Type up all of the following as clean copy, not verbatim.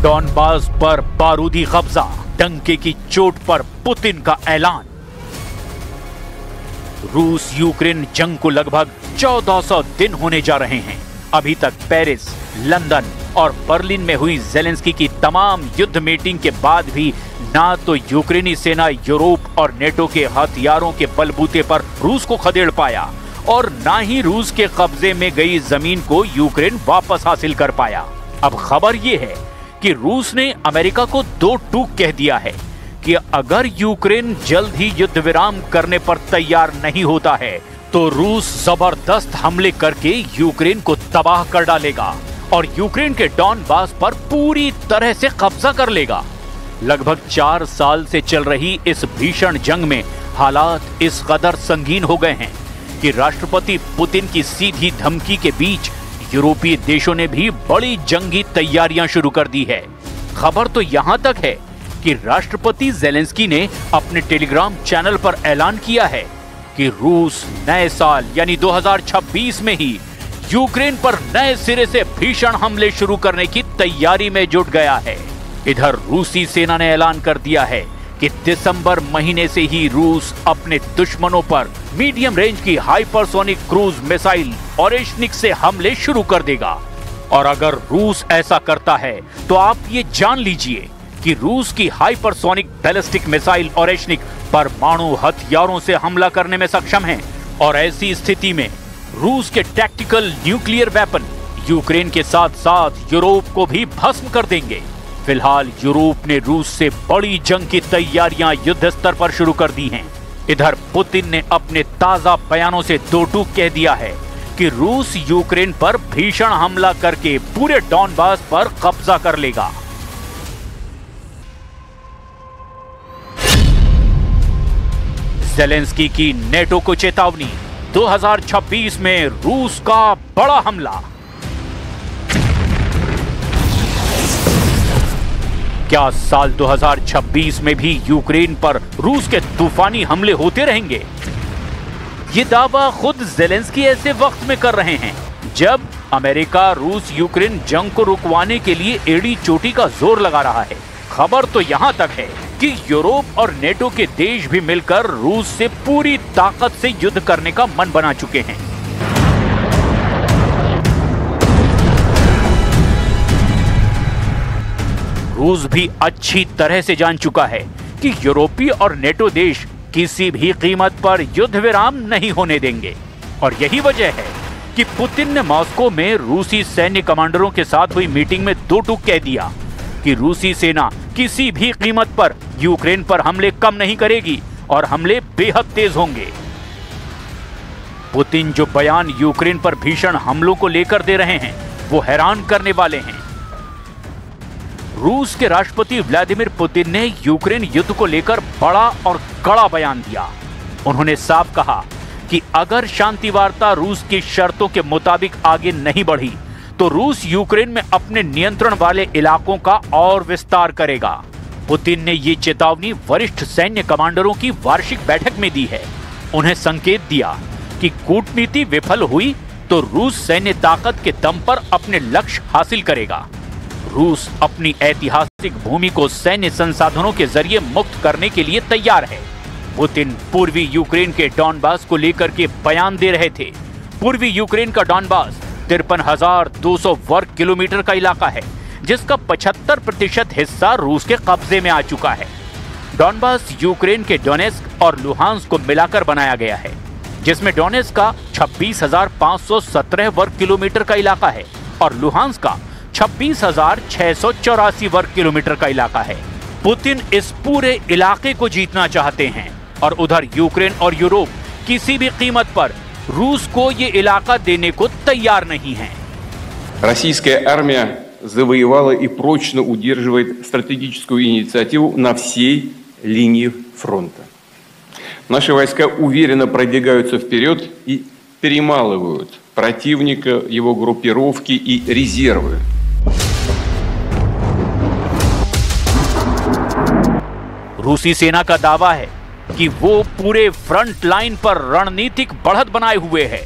Donbas पर बारूदी कब्जा, डंके की चोट पर पुतिन का ऐलान। रूस यूक्रेन जंग को लगभग 1400 दिन होने जा रहे हैं। अभी तक पेरिस, लंदन और बर्लिन में हुई ज़ेलेंस्की की तमाम युद्ध मीटिंग के बाद भी ना तो यूक्रेनी सेना यूरोप और नेटो के हथियारों के बलबूते पर रूस को खदेड़ पाया और ना ही रूस के कब्जे में गई जमीन को यूक्रेन वापस हासिल कर पाया। अब खबर यह है कि रूस ने अमेरिका को दो टूक कह दिया है कि अगर यूक्रेन जल्द ही युद्ध विराम करने पर तैयार नहीं होता है तो रूस जबरदस्त हमले करके यूक्रेन को तबाह कर डालेगा और यूक्रेन के डॉनबास पर पूरी तरह से कब्जा कर लेगा। लगभग 4 साल से चल रही इस भीषण जंग में हालात इस कदर संगीन हो गए हैं कि राष्ट्रपति पुतिन की सीधी धमकी के बीच यूरोपीय देशों ने भी बड़ी जंगी तैयारियां शुरू कर दी है। खबर तो यहां तक है कि राष्ट्रपति ज़ेलेंस्की ने अपने टेलीग्राम चैनल पर ऐलान किया है कि रूस नए साल यानी 2026 में ही यूक्रेन पर नए सिरे से भीषण हमले शुरू करने की तैयारी में जुट गया है। इधर रूसी सेना ने ऐलान कर दिया है कि दिसंबर महीने से ही रूस अपने दुश्मनों पर मीडियम रेंज की हाइपरसोनिक क्रूज मिसाइल ओरेशनिक से हमले शुरू कर देगा। और अगर रूस ऐसा करता है तो आप ये जान लीजिए कि रूस की हाइपरसोनिक बैलिस्टिक मिसाइल ओरेशनिक परमाणु हथियारों से हमला करने में सक्षम है और ऐसी स्थिति में रूस के टैक्टिकल न्यूक्लियर वेपन यूक्रेन के साथ साथ यूरोप को भी भस्म कर देंगे। फिलहाल यूरोप ने रूस से बड़ी जंग की तैयारियां युद्ध स्तर पर शुरू कर दी हैं। इधर पुतिन ने अपने ताजा बयानों से दो टूक कह दिया है कि रूस यूक्रेन पर भीषण हमला करके पूरे डॉनबास पर कब्जा कर लेगा। ज़ेलेंस्की की नेटो को चेतावनी, 2026 में रूस का बड़ा हमला। क्या साल 2026 में भी यूक्रेन पर रूस के तूफानी हमले होते रहेंगे? ये दावा खुद ज़ेलेंस्की ऐसे वक्त में कर रहे हैं जब अमेरिका रूस यूक्रेन जंग को रुकवाने के लिए एड़ी चोटी का जोर लगा रहा है। खबर तो यहां तक है कि यूरोप और नेटो के देश भी मिलकर रूस से पूरी ताकत से युद्ध करने का मन बना चुके हैं। रूस भी अच्छी तरह से जान चुका है कि यूरोपीय और नेटो देश किसी भी कीमत पर युद्ध विराम नहीं होने देंगे और यही वजह है कि पुतिन ने मॉस्को में रूसी सैन्य कमांडरों के साथ हुई मीटिंग में दो टूक कह दिया कि रूसी सेना किसी भी कीमत पर यूक्रेन पर हमले कम नहीं करेगी और हमले बेहद तेज होंगे। पुतिन जो बयान यूक्रेन पर भीषण हमलों को लेकर दे रहे हैं वो हैरान करने वाले हैं। रूस के राष्ट्रपति व्लादिमीर पुतिन ने यूक्रेन युद्ध को लेकर बड़ा और कड़ा बयान दिया। उन्होंने साफ कहा कि अगर शांति वार्ता रूस की शर्तों के मुताबिक आगे नहीं बढ़ी तो रूस यूक्रेन में अपने नियंत्रण वाले इलाकों का और विस्तार करेगा। पुतिन ने ये चेतावनी वरिष्ठ सैन्य कमांडरों की वार्षिक बैठक में दी है। उन्हें संकेत दिया कि कूटनीति विफल हुई तो रूस सैन्य ताकत के दम पर अपने लक्ष्य हासिल करेगा। रूस अपनी ऐतिहासिक भूमि को सैन्य संसाधनों के जरिए मुक्त करने के लिए तैयार है। पुतिन पूर्वी यूक्रेन के डॉनबास को लेकर के बयान दे रहे थे। पूर्वी यूक्रेन का डॉनबास 53,200 वर्ग किलोमीटर का इलाका है जिसका 75% हिस्सा रूस के कब्जे में आ चुका है। डॉनबास यूक्रेन के डोनेस्क और लुहांस्क को मिलाकर बनाया गया है जिसमें डोनेस्क का 26,517 वर्ग किलोमीटर का इलाका है और लुहांस्क का 26,684 वर्ग किलोमीटर का इलाका है। पुतिन इस पूरे इलाके को जीतना चाहते हैं और उधर यूक्रेन और यूरोप किसी भी कीमत पर रूस को ये इलाका देने को तैयार नहीं है। Российская армия завоевала и прочно удерживает стратегическую инициативу на всей линии фронта. Наши войска уверенно продвигаются вперед и перемалывают противника, его группировки и резервы. रूसी सेना का दावा है कि वो पूरे फ्रंट लाइन पर रणनीतिक बढ़त बनाए हुए है।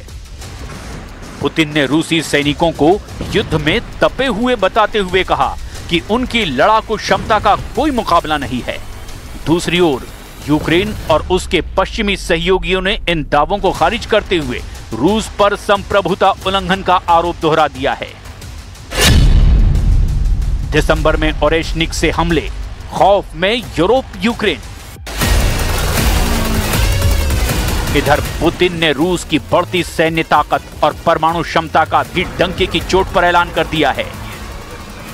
पुतिन ने रूसी सैनिकों को युद्ध में तपे हुए बताते हुए कहा कि उनकी लड़ाकू क्षमता का कोई मुकाबला नहीं है। दूसरी ओर यूक्रेन और उसके पश्चिमी सहयोगियों ने इन दावों को खारिज करते हुए रूस पर संप्रभुता उल्लंघन का आरोप दोहरा दिया है। दिसंबर में ओरेशनिक से हमले, खौफ में यूरोप यूक्रेन। इधर पुतिन ने रूस की बढ़ती सैन्य ताकत और परमाणु क्षमता का भी डंके की चोट पर ऐलान कर दिया है।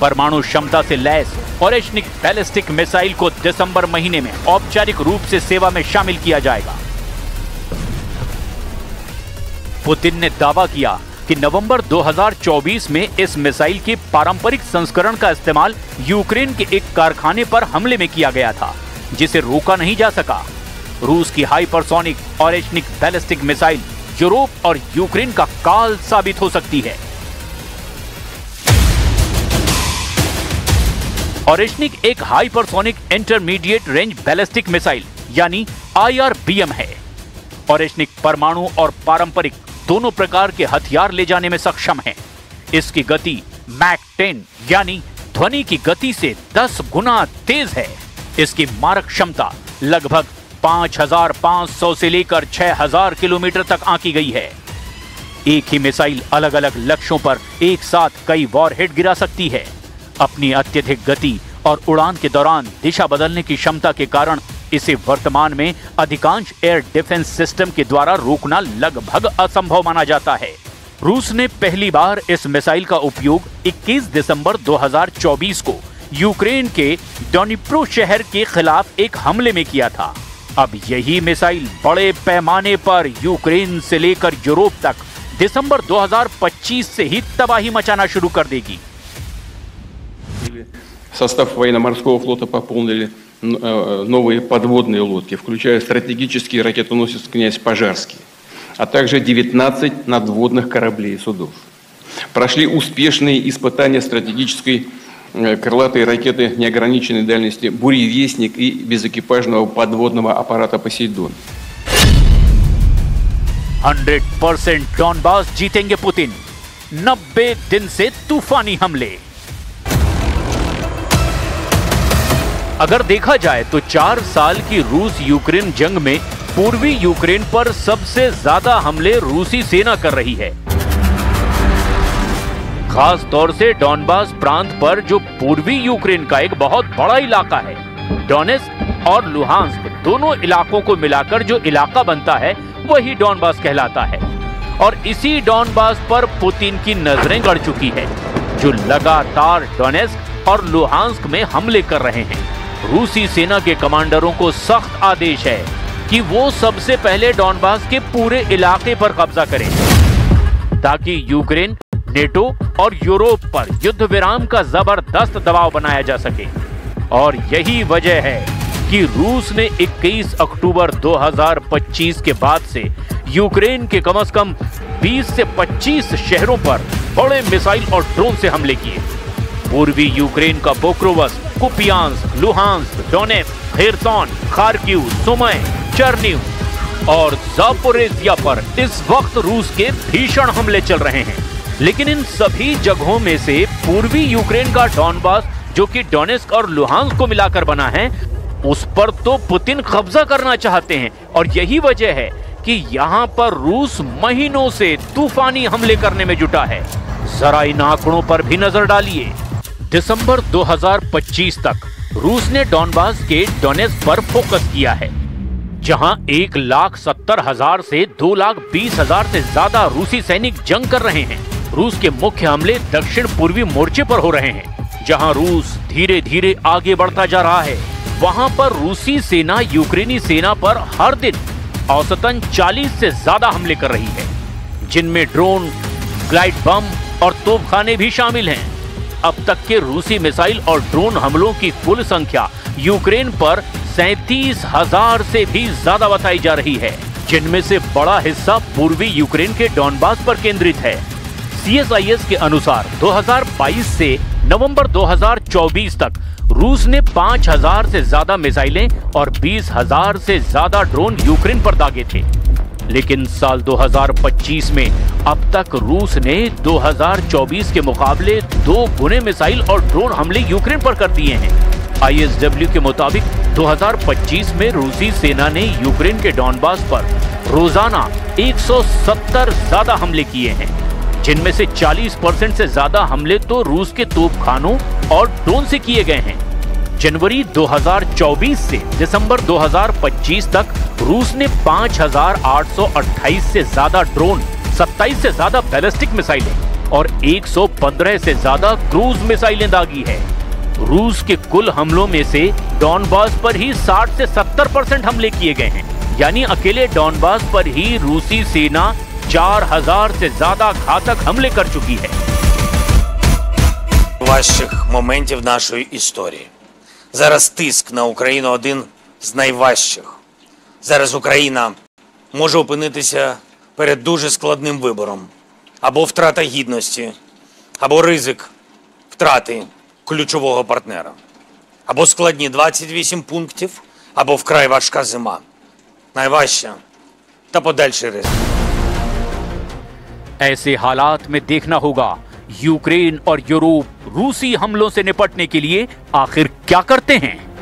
परमाणु क्षमता से लैस ओरेशनिक बैलिस्टिक मिसाइल को दिसंबर महीने में औपचारिक रूप से सेवा में शामिल किया जाएगा। पुतिन ने दावा किया कि नवंबर 2024 में इस मिसाइल के पारंपरिक संस्करण का इस्तेमाल यूक्रेन के एक कारखाने पर हमले में किया गया था, जिसे रोका नहीं जा सका। रूस की hypersonic Oreshnik ballistic missile Europe और यूक्रेन का काल साबित हो सकती है। ओरेशनिक एक hypersonic intermediate range ballistic missile यानी IRBM है। ओरेशनिक परमाणु और पारंपरिक दोनों प्रकार के हथियार ले जाने में सक्षम है। इसकी गति मैक 10 यानी ध्वनि की गति से 10 गुना तेज है। इसकी मारक क्षमता लगभग 5,500 से लेकर 6,000 किलोमीटर तक आंकी गई है। एक ही मिसाइल अलग अलग लक्ष्यों पर एक साथ कई वॉरहेड गिरा सकती है। अपनी अत्यधिक गति और उड़ान के दौरान दिशा बदलने की क्षमता के कारण इसे वर्तमान में अधिकांश एयर डिफेंस सिस्टम के द्वारा रोकना लगभग असंभव माना जाता है। रूस ने पहली बार इस मिसाइल का उपयोग 21 दिसंबर 2024 को यूक्रेन के डोनिप्रो शहर के खिलाफ एक हमले में किया था। अब यही मिसाइल बड़े पैमाने पर यूक्रेन से लेकर यूरोप तक दिसंबर 2025 से ही तबाही मचाना शुरू कर देगी। Состав военно-морского флота пополнили новые подводные лодки, включая стратегический ракетоносец «Князь Пожарский», а также 19 надводных кораблей и судов. Прошли успешные испытания стратегической крылатой ракеты неограниченной дальности «Буревестник» и безэкипажного подводного аппарата «Посейдон». 100% डॉनबास जीतेंगे पुतिन। 90 दिन से तूफानी हमले। अगर देखा जाए तो 4 साल की रूस यूक्रेन जंग में पूर्वी यूक्रेन पर सबसे ज्यादा हमले रूसी सेना कर रही है। खास तौर से डॉनबास प्रांत पर, जो पूर्वी यूक्रेन का एक बहुत बड़ा इलाका है। डोनेस्क और लुहांस्क दोनों इलाकों को मिलाकर जो इलाका बनता है वही डॉनबास कहलाता है। और इसी डॉनबास पर पुतिन की नजरें गड़ चुकी है, जो लगातार डोनेस्क और लुहांस्क में हमले कर रहे हैं। रूसी सेना के कमांडरों को सख्त आदेश है कि वो सबसे पहले डॉनबास के पूरे इलाके पर कब्जा करें, ताकि यूक्रेन, नेटो और यूरोप पर युद्ध विराम का जबरदस्त दबाव बनाया जा सके। और यही वजह है कि रूस ने 21 अक्टूबर 2025 के बाद से यूक्रेन के कम से कम 20 से 25 शहरों पर बड़े मिसाइल और ड्रोन से हमले किए। पूर्वी यूक्रेन का Pokrovsk, Kupiansk, Luhansk, Donetsk, Kherson, Kharkiv, Sumy, Chernihiv और जापोरेजिया पर इस वक्त रूस के भीषण हमले चल रहे हैं। लेकिन इन सभी जगहों में से पूर्वी यूक्रेन का डॉनबास, जो कि डोनेस्क और लुहांस्क को मिलाकर बना है, उस पर तो पुतिन कब्जा करना चाहते हैं। और यही वजह है कि यहाँ पर रूस महीनों से तूफानी हमले करने में जुटा है। जरा इन आंकड़ों पर भी नजर डालिए। दिसंबर 2025 तक रूस ने डॉनबास के डोनेस्क पर फोकस किया है, जहां 1,70,000 से 2,20,000 से ज्यादा रूसी सैनिक जंग कर रहे हैं। रूस के मुख्य हमले दक्षिण पूर्वी मोर्चे पर हो रहे हैं, जहां रूस धीरे धीरे आगे बढ़ता जा रहा है। वहां पर रूसी सेना यूक्रेनी सेना पर हर दिन औसतन 40 से ज्यादा हमले कर रही है, जिनमें ड्रोन, ग्लाइड बम और तोपखाने भी शामिल हैं। अब तक के रूसी मिसाइल और ड्रोन हमलों की कुल संख्या यूक्रेन पर 37,000 से भी ज्यादा बताई जा रही है, जिनमें से बड़ा हिस्सा पूर्वी यूक्रेन के डॉनबास पर केंद्रित है। CSIS के अनुसार 2022 से नवंबर 2024 तक रूस ने 5,000 से ज्यादा मिसाइलें और 20,000 से ज्यादा ड्रोन यूक्रेन पर दागे थे। लेकिन साल 2025 में अब तक रूस ने 2024 के मुकाबले 2 गुने मिसाइल और ड्रोन हमले यूक्रेन पर कर दिए हैं। ISW के मुताबिक 2025 में रूसी सेना ने यूक्रेन के डॉनबास पर रोजाना 170 ज्यादा हमले किए हैं, जिनमें से 40% से ज्यादा हमले तो रूस के तोपखानों और ड्रोन से किए गए हैं। जनवरी 2024 से दिसंबर 2025 तक रूस ने 5,828 से ज्यादा ड्रोन, 27 से ज्यादा बैलिस्टिक मिसाइलें और 115 से ज्यादा क्रूज मिसाइलें दागी है। रूस के कुल हमलों में से डॉनबास पर ही 60 से 70% हमले किए गए हैं, यानी अकेले डॉनबास पर ही रूसी सेना 4,000 से ज्यादा घातक हमले कर चुकी है। Важчих моментів нашої історії. Зараз тиск на Україну один з найважчих. Зараз Україна може опинитися перед дуже складним вибором. Або втрата гідності, або ризик втрати ключового партнера. Або складні 28 пунктів, або вкрай важка зима. Найважча та подальший ризик. ऐसे हालात में देखना होगा यूक्रेन और यूरोप रूसी हमलों से निपटने के लिए आखिर क्या करते हैं।